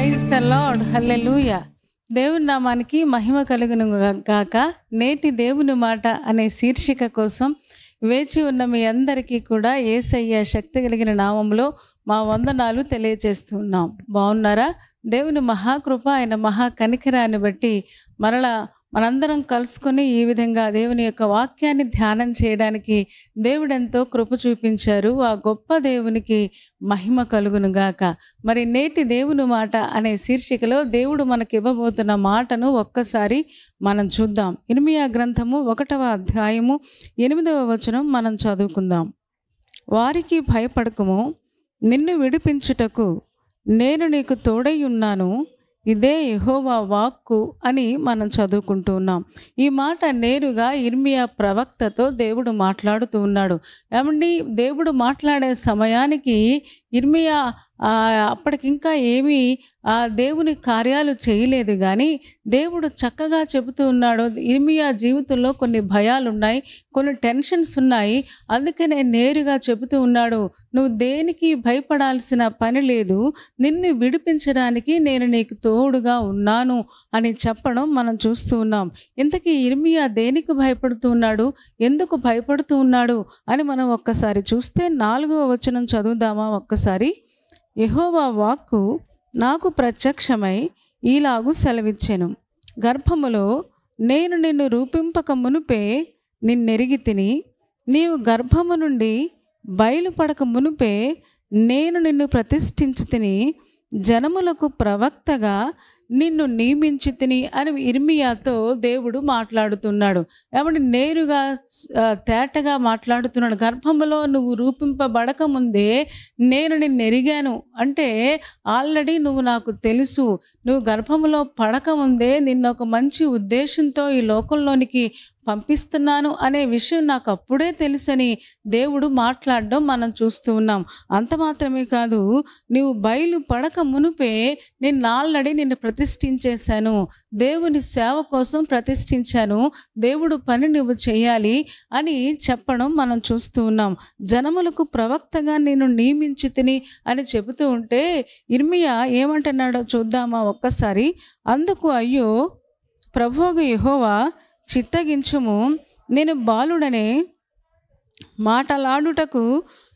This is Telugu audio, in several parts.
ప్రైజ్ ద లార్డ్, హల్లెలూయా. దేవుని నామానికి మహిమ కలుగును గాక. నేటి దేవుని మాట అనే శీర్షిక కోసం వేచి ఉన్న మీ అందరికీ కూడా యేసయ్య శక్తి కలిగిన నామంలో మా వందనాలు తెలియజేస్తున్నాం. బాగున్నారా? దేవుని మహాకృప, ఆయన మహా కనికరాన్ని బట్టి మనందరం కలుసుకొని ఈ విధంగా దేవుని యొక్క వాక్యాన్ని ధ్యానం చేయడానికి దేవుడెంతో కృప చూపించారు. ఆ గొప్ప దేవునికి మహిమ కలుగును గాక. మరి నేటి దేవుని మాట అనే శీర్షికలో దేవుడు మనకి ఇవ్వబోతున్న మాటను ఒక్కసారి మనం చూద్దాం. ఇర్మీయా గ్రంథము 1వ అధ్యాయము 8వ వచనం మనం చదువుకుందాం. వారికి భయపడకుము, నిన్ను విడిపించుటకు నేను నీకు తోడై ఉన్నాను, ఇదే యెహోవా వాక్కు అని మనం చదువుకుంటూ ఉన్నాం. ఈ మాట నేరుగా ఇర్మీయా ప్రవక్తతో దేవుడు మాట్లాడుతూ ఉన్నాడు. ఏమండి, దేవుడు మాట్లాడే సమయానికి ఇర్మీయా అప్పటికింకా ఏమీ దేవుని కార్యాలు చేయలేదు, కానీ దేవుడు చక్కగా చెబుతూ ఉన్నాడు. ఇర్మీయా జీవితంలో కొన్ని భయాలు ఉన్నాయి, కొన్ని టెన్షన్స్ ఉన్నాయి. అందుకనే నేరుగా చెబుతూ ఉన్నాడు, నువ్వు దేనికి భయపడాల్సిన పని లేదు, నిన్ను విడిపించడానికి నేను నీకు తోడుగా ఉన్నాను అని చెప్పడం మనం చూస్తూ ఉన్నాం. ఇంతకీ ఇర్మీయా దేనికి భయపడుతూ ఉన్నాడు, ఎందుకు భయపడుతూ ఉన్నాడు అని మనం ఒక్కసారి చూస్తే 4వ వచనం చదువుదామా ఒక్కసారి. యెహోవా వాక్కు నాకు ప్రత్యక్షమై ఈలాగు సెలవిచ్చెను, గర్భములో నేను నిన్ను రూపింపక మునుపే నిన్నెరిగితిని, నీవు గర్భము నుండి బయలుపడక మునుపే నేను నిన్ను ప్రతిష్ఠించితిని, జనములకు ప్రవక్తగా నిన్ను నియమించితిని అని ఇర్మీయాతో దేవుడు మాట్లాడుతున్నాడు. ఏమంటే నేరుగా తేటగా మాట్లాడుతున్నాడు. గర్భంలో నువ్వు రూపింపబడక ముందే నేను నిన్ను ఎరిగాను అంటే ఆల్రెడీ నువ్వు నాకు తెలుసు. నువ్వు గర్భంలో పడకముందే నిన్ను ఒక మంచి ఉద్దేశంతో ఈ లోకంలోనికి పంపిస్తున్నాను అనే విషయం నాకు అప్పుడే తెలుసని దేవుడు మాట్లాడడం మనం చూస్తూ ఉన్నాం. అంత మాత్రమే కాదు, నీవు బయలు పడక మునుపే ఆల్రెడీ నిన్ను ప్రతిష్ఠించేశాను, దేవుని సేవ కోసం ప్రతిష్ఠించాను, దేవుడు పని నువ్వు చేయాలి అని చెప్పడం మనం చూస్తూ ఉన్నాం. జనములకు ప్రవక్తగా నేను నియమించితిని అని చెబుతూ ఉంటే ఇర్మీయా ఏమంటున్నాడో చూద్దామా ఒక్కసారి. అందుకు అయ్యో ప్రభువగు యెహోవా, చిత్తగించుము, నేను బాలుడనే మాటలాడుటకు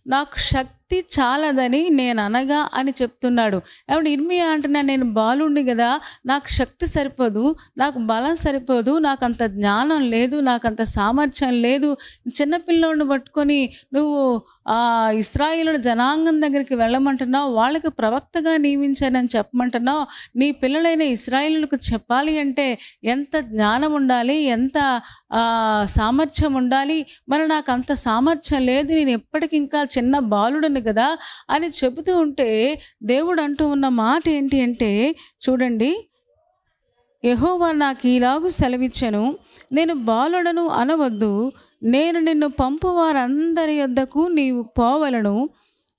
నాకు శక్తి చాలదని నేను అనగా అని చెప్తున్నాడు. ఏమంటే ఇర్మీయా అంటున్నా, నేను బాలుండి కదా, నాకు శక్తి సరిపోదు, నాకు బలం సరిపోదు, నాకు అంత జ్ఞానం లేదు, నాకు అంత సామర్థ్యం లేదు. చిన్నపిల్లోడిని పట్టుకొని నువ్వు ఇశ్రాయేలు జనాంగం దగ్గరికి వెళ్ళమంటున్నావు, వాళ్ళకి ప్రవక్తగా నియమించానని చెప్పమంటున్నావు. నీ పిల్లలైన ఇశ్రాయేలులకు చెప్పాలి అంటే ఎంత జ్ఞానం ఉండాలి, ఎంత సామర్థ్యం ఉండాలి. మరి నాకు అంత సామర్థ్యం లేదు, నేను ఎప్పటికింకా చిన్న బాలుడని కదా అని చెబుతూ ఉంటే దేవుడు అంటూ ఉన్న మాట ఏంటి అంటే చూడండి, యెహోవా నాకు ఈలాగు సెలవిచ్చెను, నేను బాలుడను అనవద్దు, నేను నిన్ను పంపు వారందరి యొద్దకు నీవు పోవలను,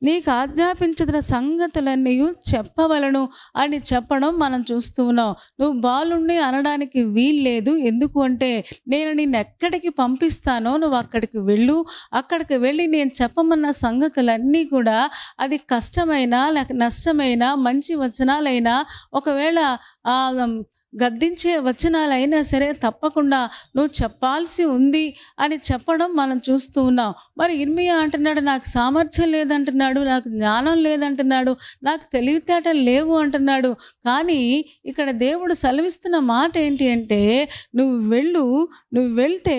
నీకు ఆజ్ఞాపించిన సంగతులన్నీ చెప్పవలను అని చెప్పడం మనం చూస్తూ ఉన్నాం. నువ్వు బాలుణ్ణి అనడానికి వీల్లేదు. ఎందుకు అంటే నేను నిన్ను ఎక్కడికి పంపిస్తానో నువ్వు అక్కడికి వెళ్ళు, అక్కడికి వెళ్ళి నేను చెప్పమన్న సంగతులన్నీ కూడా అది కష్టమైనా లేక నష్టమైనా మంచి వచనాలైనా ఒకవేళ గద్దించే వచనాలైనా సరే తప్పకుండా నువ్వు చెప్పాల్సి ఉంది అని చెప్పడం మనం చూస్తూ ఉన్నాం. మరి ఇర్మీయా అంటున్నాడు, నాకు సామర్థ్యం లేదంటున్నాడు, నాకు జ్ఞానం లేదంటున్నాడు, నాకు తెలివితేటలు లేవు అంటున్నాడు. కానీ ఇక్కడ దేవుడు సెలవిస్తున్న మాట ఏంటి అంటే నువ్వు వెళ్తే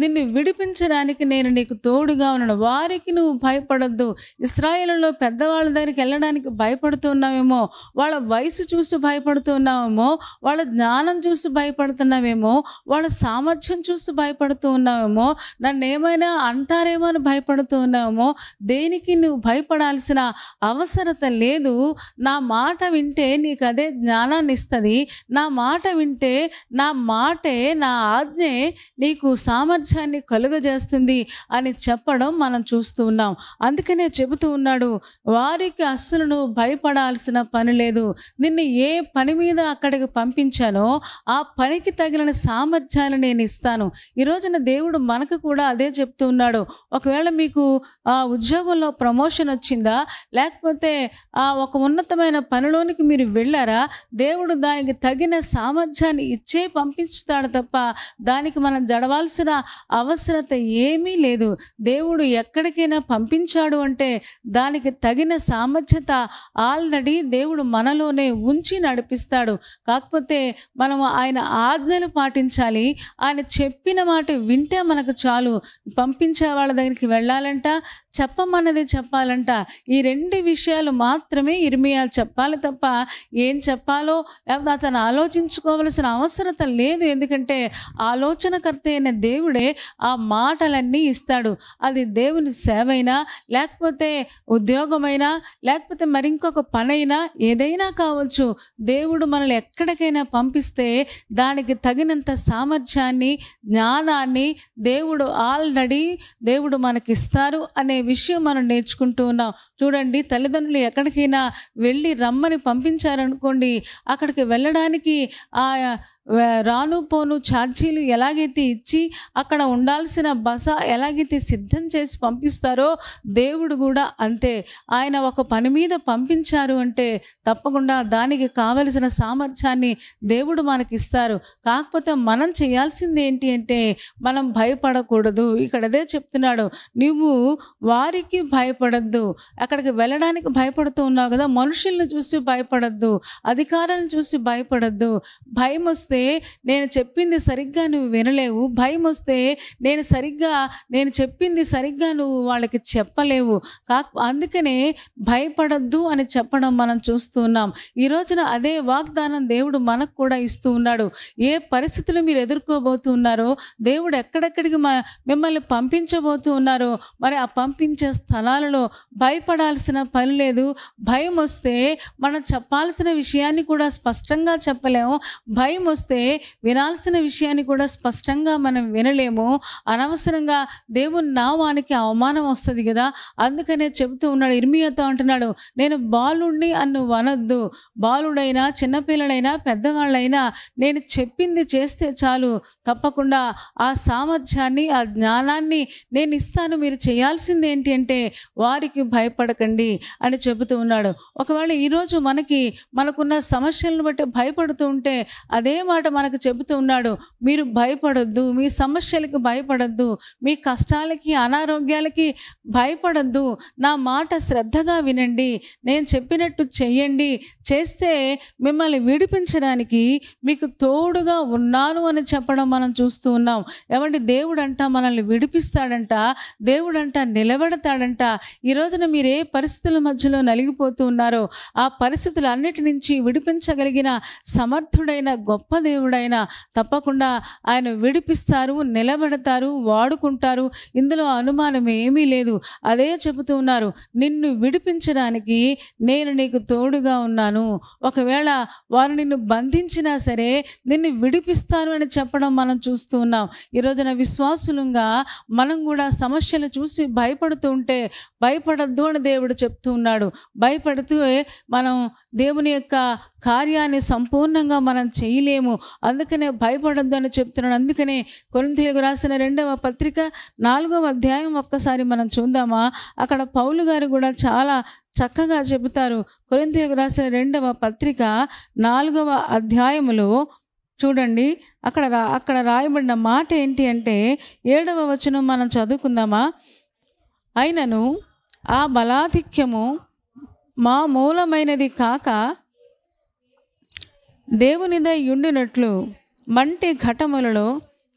నిన్ను విడిపించడానికి నేను నీకు తోడుగా ఉన్నాను. వారికి నువ్వు భయపడద్దు. ఇశ్రాయేలులో పెద్దవాళ్ళ దగ్గరికి వెళ్ళడానికి భయపడుతున్నావేమో, వాళ్ళ వయసు చూసి భయపడుతున్నావేమో, వాళ్ళ జ్ఞానం చూసి భయపడుతున్నావేమో, వాళ్ళ సామర్థ్యం చూసి భయపడుతూ ఉన్నావేమో, నన్ను ఏమైనా అంటారేమో అని భయపడుతూ ఉన్నావేమో. దేనికి నువ్వు భయపడాల్సిన అవసరత లేదు. నా మాట వింటే నీకు అదే జ్ఞానాన్ని ఇస్తుంది. నా మాట వింటే నా మాటే, నా ఆజ్ఞే నీకు సామర్థ్యాన్ని కలుగజేస్తుంది అని చెప్పడం మనం చూస్తూ ఉన్నాం. అందుకనే చెబుతూ ఉన్నాడు, వారికి అస్సలు నువ్వు భయపడాల్సిన పని లేదు. నిన్ను ఏ పని మీద అక్కడికి పంపించి పంపించానో ఆ పనికి తగిన సామర్థ్యాలు నేను ఇస్తాను. ఈ రోజున దేవుడు మనకు కూడా అదే చెప్తూ ఉన్నాడు. ఒకవేళ మీకు ఉద్యోగంలో ప్రమోషన్ వచ్చిందా, లేకపోతే ఒక ఉన్నతమైన పనిలోనికి మీరు వెళ్ళారా, దేవుడు దానికి తగిన సామర్థ్యాన్ని ఇచ్చే పంపించుతాడు తప్ప దానికి మనం జడవాల్సిన అవసరత ఏమీ లేదు. దేవుడు ఎక్కడికైనా పంపించాడు అంటే దానికి తగిన సామర్థ్యత ఆల్రెడీ దేవుడు మనలోనే ఉంచి నడిపిస్తాడు. కాకపోతే మనం ఆయన ఆజ్ఞలు పాటించాలి. ఆయన చెప్పిన మాట వింటే మనకు చాలు. పంపించే వాళ్ళ దగ్గరికి వెళ్ళాలంట, చెప్పమన్నది చెప్పాలంట. ఈ 2 విషయాలు మాత్రమే ఇర్మియా చెప్పాలి తప్ప ఏం చెప్పాలో లేకపోతే అతను ఆలోచించుకోవలసిన అవసరత లేదు. ఎందుకంటే ఆలోచనకర్త అయిన దేవుడే ఆ మాటలన్నీ ఇస్తాడు. అది దేవుని సేవైనా, లేకపోతే ఉద్యోగమైనా, లేకపోతే మరింకొక పనైనా, ఏదైనా కావచ్చు. దేవుడు మనల్ని ఎక్కడికైనా పంపిస్తే దానికి తగినంత సామర్థ్యాన్ని, జ్ఞానాన్ని దేవుడు మనకిస్తారు అనే విషయం మనం నేర్చుకుంటూ ఉన్నాం. చూడండి, తల్లిదండ్రులు ఎక్కడికైనా వెళ్ళి రమ్మని పంపించారనుకోండి, అక్కడికి వెళ్ళడానికి రాను పోను ఛార్జీలు ఎలాగైతే ఇచ్చి అక్కడ ఉండాల్సిన బస ఎలాగైతే సిద్ధం చేసి పంపిస్తారో దేవుడు కూడా అంతే. ఆయన ఒక పని మీద పంపించారు అంటే తప్పకుండా దానికి కావలసిన సామర్థ్యాన్ని దేవుడు మనకిస్తారు. కాకపోతే మనం చేయాల్సింది ఏంటి అంటే మనం భయపడకూడదు. ఇక్కడ అదే చెప్తున్నాడు, నువ్వు వారికి భయపడద్దు. అక్కడికి వెళ్ళడానికి భయపడుతూ ఉన్నావు కదా, మనుషుల్ని చూసి భయపడద్దు, అధికారులను చూసి భయపడద్దు. భయం వస్తే నేను చెప్పింది సరిగ్గా నువ్వు వినలేవు. భయం వస్తే నేను చెప్పింది సరిగ్గా నువ్వు వాళ్ళకి చెప్పలేవు. అందుకనే భయపడద్దు అని చెప్పడం మనం చూస్తూ ఉన్నాం. ఈ రోజున అదే వాగ్దానం దేవుడు మనకు కూడా ఇస్తూ ఉన్నాడు. ఏ పరిస్థితులు మీరు ఎదుర్కోబోతూ ఉన్నారో, దేవుడు ఎక్కడెక్కడికి మిమ్మల్ని పంపించబోతూ ఉన్నారో, మరి ఆ పంపించే స్థలాలలో భయపడాల్సిన పని లేదు. భయం వస్తే మనం చెప్పాల్సిన విషయాన్ని కూడా స్పష్టంగా చెప్పలేము. భయం వస్తే వినాల్సిన విషయాన్ని కూడా స్పష్టంగా మనం వినలేము. అనవసరంగా దేవుని నామానికి అవమానం వస్తుంది కదా. అందుకనే చెబుతూ ఉన్నాడు, ఇర్మియాతో అంటున్నాడు, నేను బాలుడిని అని అనొద్దు. బాలుడైనా, చిన్నపిల్లడైనా, పెద్దవాళ్ళైనా నేను చెప్పింది చేస్తే చాలు. తప్పకుండా ఆ సామర్థ్యాన్ని, ఆ జ్ఞానాన్ని నేను ఇస్తాను. మీరు చేయాల్సింది ఏంటి అంటే వారికి భయపడకండి అని చెబుతూ ఉన్నాడు. ఒకవేళ ఈరోజు మనకున్న సమస్యలను బట్టి భయపడుతూ ఉంటే అదే మాట మనకు చెబుతూ ఉన్నాడు, మీరు భయపడొద్దు, మీ సమస్యలకు భయపడొద్దు, మీ కష్టాలకి, అనారోగ్యాలకి భయపడొద్దు. నా మాట శ్రద్ధగా వినండి, నేను చెప్పినట్టు చెయ్యండి. చేస్తే మిమ్మల్ని విడిపించడానికి మీకు తోడుగా ఉన్నాను అని చెప్పడం మనం చూస్తూ ఉన్నాం. ఏమంటే దేవుడంట మనల్ని విడిపిస్తాడంట, దేవుడంట నిలబెడతాడంట. ఈ రోజున మీరు ఏ పరిస్థితుల మధ్యలో నలిగిపోతూ ఉన్నారో ఆ పరిస్థితులన్నిటి నుంచి విడిపించగలిగిన సమర్థుడైన గొప్ప దేవుడైన తప్పకుండా ఆయన విడిపిస్తారు, నిలబెడతారు, వాడుకుంటారు. ఇందులో అనుమానం ఏమీ లేదు. అదే చెబుతూ ఉన్నారు, నిన్ను విడిపించడానికి నేను నీకు తోడుగా ఉన్నాను. ఒకవేళ వారు నిన్ను బంధించినా సరే నిన్ను విడిపిస్తాను అని చెప్పడం మనం చూస్తూ ఉన్నాం. ఈ రోజున విశ్వాసులుగా మనం కూడా సమస్యలు చూసి భయపడుతూ ఉంటే భయపడద్దు అని దేవుడు చెప్తూ ఉన్నాడు. భయపడుతూ మనం దేవుని యొక్క కార్యాన్ని సంపూర్ణంగా మనం చేయలేము. అందుకనే భయపడద్దు అని చెప్తున్నాడు. అందుకనే కొరింథీయులకు రాసిన 2వ పత్రిక 4వ అధ్యాయం ఒక్కసారి మనం చూద్దామా. అక్కడ పౌలు గారు కూడా చాలా చక్కగా చెబుతారు. కొరింథీయులకు రాసిన 2వ పత్రిక 4వ అధ్యాయములో చూడండి, అక్కడ రాయబడిన మాట ఏంటి అంటే 7వ వచనం మనం చదువుకుందామా. అయినను ఆ బలాధిక్యము మా మూలమైనది కాక దేవునిదై ఉండినట్లు మంటి ఘటములలో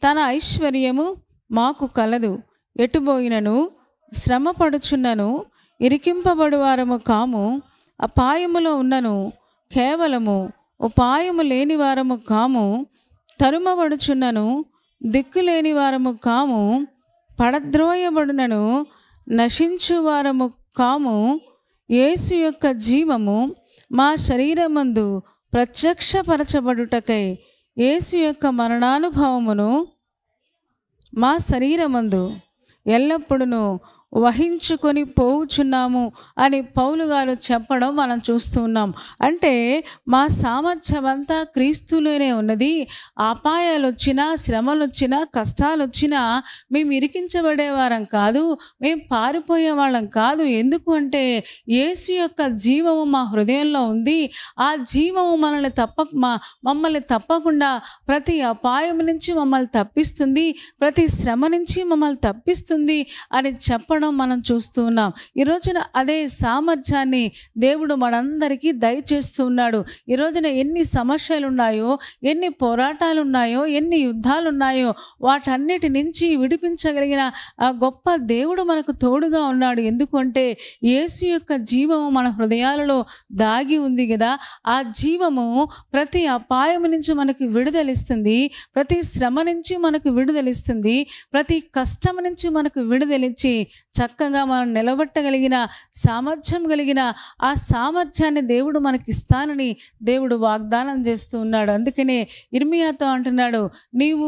తన ఐశ్వర్యము మాకు కలదు. ఎటుబోయినను శ్రమపడుచున్నను ఇరికింపబడువారము కాము, అపాయములో ఉన్నను కేవలము ఉపాయము లేని వారము కాము, తరుమబడుచున్నను దిక్కులేని వారము కాము, పడద్రోయబడునను నశించువారము కాము. యేసు యొక్క జీవము మా శరీరమందు ప్రత్యక్షపరచబడుటకై యేసు యొక్క మరణానుభవమును మా శరీరమందు ఎల్లప్పుడూ వహించుకొని పోవుచున్నాము అని పౌలు గారు చెప్పడం మనం చూస్తున్నాం. అంటే మా సామర్థ్యం అంతా క్రీస్తులోనే ఉన్నది. అపాయాలు వచ్చినా, శ్రమలు వచ్చినా, కష్టాలు వచ్చినా మేము ఇరికించబడేవారం కాదు, మేము పారిపోయే వాళ్ళం కాదు. ఎందుకు అంటే యేసు యొక్క జీవము మా హృదయంలో ఉంది. ఆ జీవము మమ్మల్ని తప్పకుండా ప్రతి అపాయం నుంచి మమ్మల్ని తప్పిస్తుంది, ప్రతి శ్రమ నుంచి మమ్మల్ని తప్పిస్తుంది అని చెప్పడం మనం చూస్తూ ఉన్నాం. ఈ రోజున అదే సామర్థ్యాన్ని దేవుడు మనందరికీ దయచేస్తూ ఉన్నాడు. ఈ రోజున ఎన్ని సమస్యలు ఉన్నాయో, ఎన్ని పోరాటాలు ఉన్నాయో, ఎన్ని యుద్ధాలు ఉన్నాయో వాటన్నిటి నుంచి విడిపించగలిగిన ఆ గొప్ప దేవుడు మనకు తోడుగా ఉన్నాడు. ఎందుకంటే యేసు యొక్క జీవము మన హృదయాలలో దాగి ఉంది కదా. ఆ జీవము ప్రతి అపాయం నుంచి మనకు విడుదలిస్తుంది, ప్రతి శ్రమ నుంచి మనకు విడుదలిస్తుంది, ప్రతి కష్టం నుంచి మనకు విడుదలిచ్చి చక్కగా మనం నిలబెట్టగలిగిన సామర్థ్యం కలిగిన ఆ సామర్థ్యాన్ని దేవుడు మనకిస్తానని దేవుడు వాగ్దానం చేస్తూ ఉన్నాడు. అందుకనే ఇర్మియాతో అంటున్నాడు, నీవు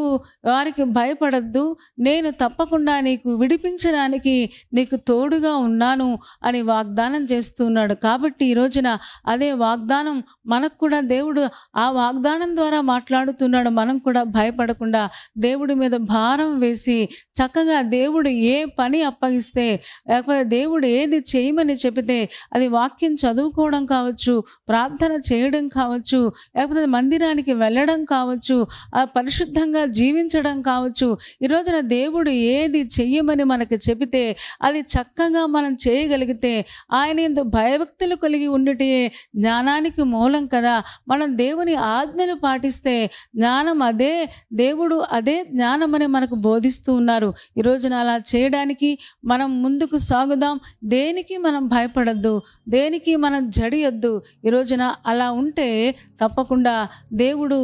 వారికి భయపడద్దు, నేను తప్పకుండా నీకు విడిపించడానికి నీకు తోడుగా ఉన్నాను అని వాగ్దానం చేస్తూ ఉన్నాడు. కాబట్టి ఈ రోజున అదే వాగ్దానం మనకు కూడా దేవుడు ఆ వాగ్దానం ద్వారా మాట్లాడుతున్నాడు. మనం కూడా భయపడకుండా దేవుడి మీద భారం వేసి చక్కగా దేవుడు ఏ పని అప్పగిస్తే, లేకపోతే దేవుడు ఏది చేయమని చెబితే అది వాక్యం చదువుకోవడం కావచ్చు, ప్రార్థన చేయడం కావచ్చు, లేకపోతే మందిరానికి వెళ్ళడం కావచ్చు, ఆ పరిశుద్ధంగా జీవించడం కావచ్చు. ఈ రోజున దేవుడు ఏది చెయ్యమని మనకు చెబితే అది చక్కగా మనం చేయగలిగితే, ఆయన యందు భయభక్తులు కలిగి ఉండుటే జ్ఞానానికి మూలం కదా. మనం దేవుని ఆజ్ఞలు పాటిస్తే జ్ఞానం అదే, దేవుడు అదే జ్ఞానమని మనకు బోధిస్తూ ఉన్నారు. ఈ రోజున అలా చేయడానికి మనం ముందుకు సాగుదాం. దేనికి మనం భయపడద్దు, దేనికి మనం జడియొద్దు. ఈ రోజున అలా ఉంటే తప్పకుండా దేవుడు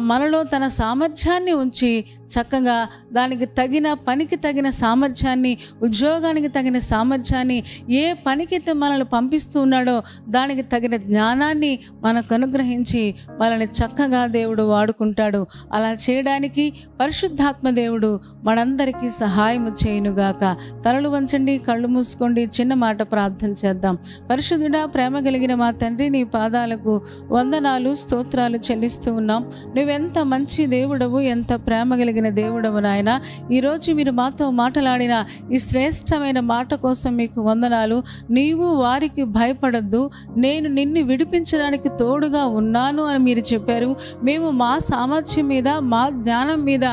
మనలో తన సామర్థ్యాన్ని ఉంచి చక్కగా దానికి తగిన పనికి తగిన సామర్థ్యాన్ని, ఉద్యోగానికి తగిన సామర్థ్యాన్ని, ఏ పనికైతే మనల్ని పంపిస్తూ ఉన్నాడో దానికి తగిన జ్ఞానాన్ని మనకు అనుగ్రహించి మనల్ని చక్కగా దేవుడు వాడుకుంటాడు. అలా చేయడానికి పరిశుద్ధాత్మ దేవుడు మనందరికీ సహాయము చేయునుగాక. తలలు వంచండి, కళ్ళు మూసుకోండి, చిన్న మాట ప్రార్థన చేద్దాం. పరిశుద్ధుడా, ప్రేమ కలిగిన మా తండ్రి, నీ పాదాలకు వందనాలు, స్తోత్రాలు చెల్లిస్తూ ఉన్నాం. నువ్వెంత మంచి దేవుడవు, ఎంత ప్రేమ కలిగిన దేవుడవు నాయన. ఈరోజు మీరు మాతో మాట్లాడిన ఈ శ్రేష్టమైన మాట కోసం మీకు వందనాలు. నీవు వారికి భయపడద్దు, నేను నిన్ను విడిపించడానికి తోడుగా ఉన్నాను అని మీరు చెప్పారు. మేము మా సామర్థ్యం మీద, మా జ్ఞానం మీద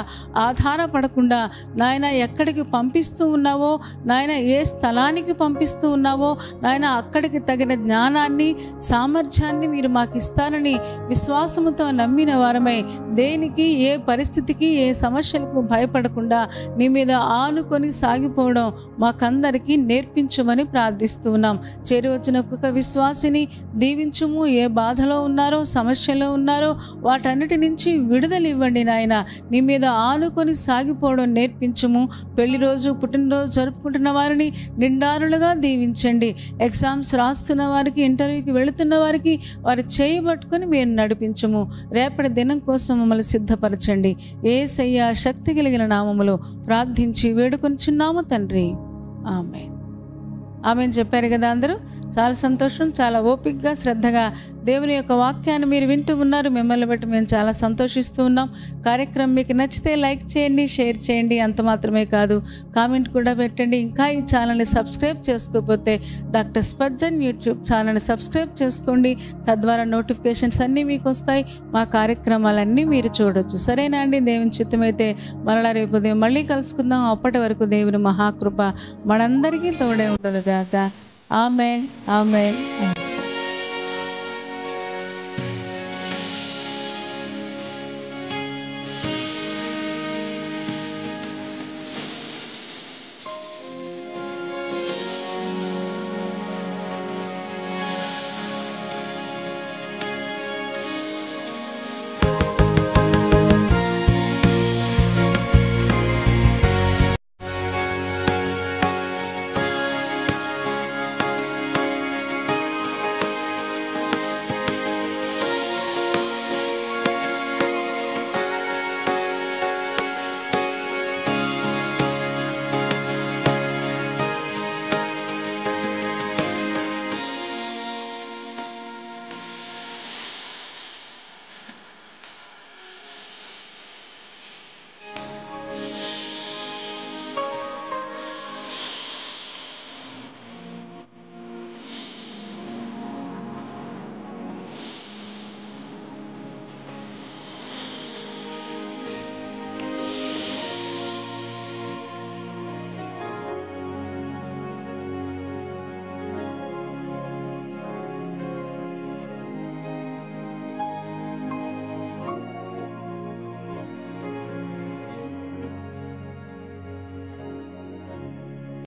ఆధారపడకుండా నాయన ఎక్కడికి పంపిస్తూ ఉన్నావో, నాయన ఏ స్థలానికి పంపిస్తూ ఉన్నావో నాయన అక్కడికి తగిన జ్ఞానాన్ని, సామర్థ్యాన్ని మీరు మాకు ఇస్తారని విశ్వాసముతో నమ్మిన వారమై దేనికి, ఏ పరిస్థితికి, ఏ సమస్యలకు భయపడకుండా నీ మీద ఆనుకొని సాగిపోవడం మాకందరికీ నేర్పించమని ప్రార్థిస్తున్నాం. చేరి వచ్చిన ఒక్కొక్క విశ్వాసిని దీవించుము. ఏ బాధలో ఉన్నారో, సమస్యలో ఉన్నారో వాటన్నిటి నుంచి విడుదల ఇవ్వండి నాయన. నీ మీద ఆనుకొని సాగిపోవడం నేర్పించుము. పెళ్లి రోజు, పుట్టినరోజు జరుపుకుంటున్న వారిని నిండారులుగా దీవించండి. ఎగ్జామ్స్ రాస్తున్న వారికి, ఇంటర్వ్యూకి వెళుతున్న వారికి వారి చేయి పట్టుకొని మీరు నడిపించుము. రేపటి దినం కోసం మమ్మల్ని సిద్ధపరచండి. యేసయ్య శక్తి కలిగిన నామములో ప్రార్థించి వేడుకొనుచున్నాము తండ్రి. ఆమేన్. ఆమెన్ చెప్పారు కదా అందరూ. చాలా సంతోషం. చాలా ఓపికగా, శ్రద్ధగా దేవుని యొక్క వాక్యాన్ని మీరు వింటూ ఉన్నారు. మిమ్మల్ని బట్టి మేము చాలా సంతోషిస్తూ ఉన్నాం. కార్యక్రమం మీకు నచ్చితే లైక్ చేయండి, షేర్ చేయండి. అంత మాత్రమే కాదు, కామెంట్ కూడా పెట్టండి. ఇంకా ఈ ఛానల్ని సబ్స్క్రైబ్ చేసుకోకపోతే డాక్టర్ స్పర్జన్ యూట్యూబ్ ఛానల్ని సబ్స్క్రైబ్ చేసుకోండి. తద్వారా నోటిఫికేషన్స్ అన్నీ మీకు వస్తాయి. మా కార్యక్రమాలన్నీ మీరు చూడొచ్చు. సరేనా అండి? దేవుని చిత్తమైతే మరలా రేపు ఉదయం మళ్ళీ కలుసుకుందాం. అప్పటి వరకు దేవుని మహాకృప మనందరికీ తోడే ఉండదు గాక. ఆమేన్, ఆమేన్.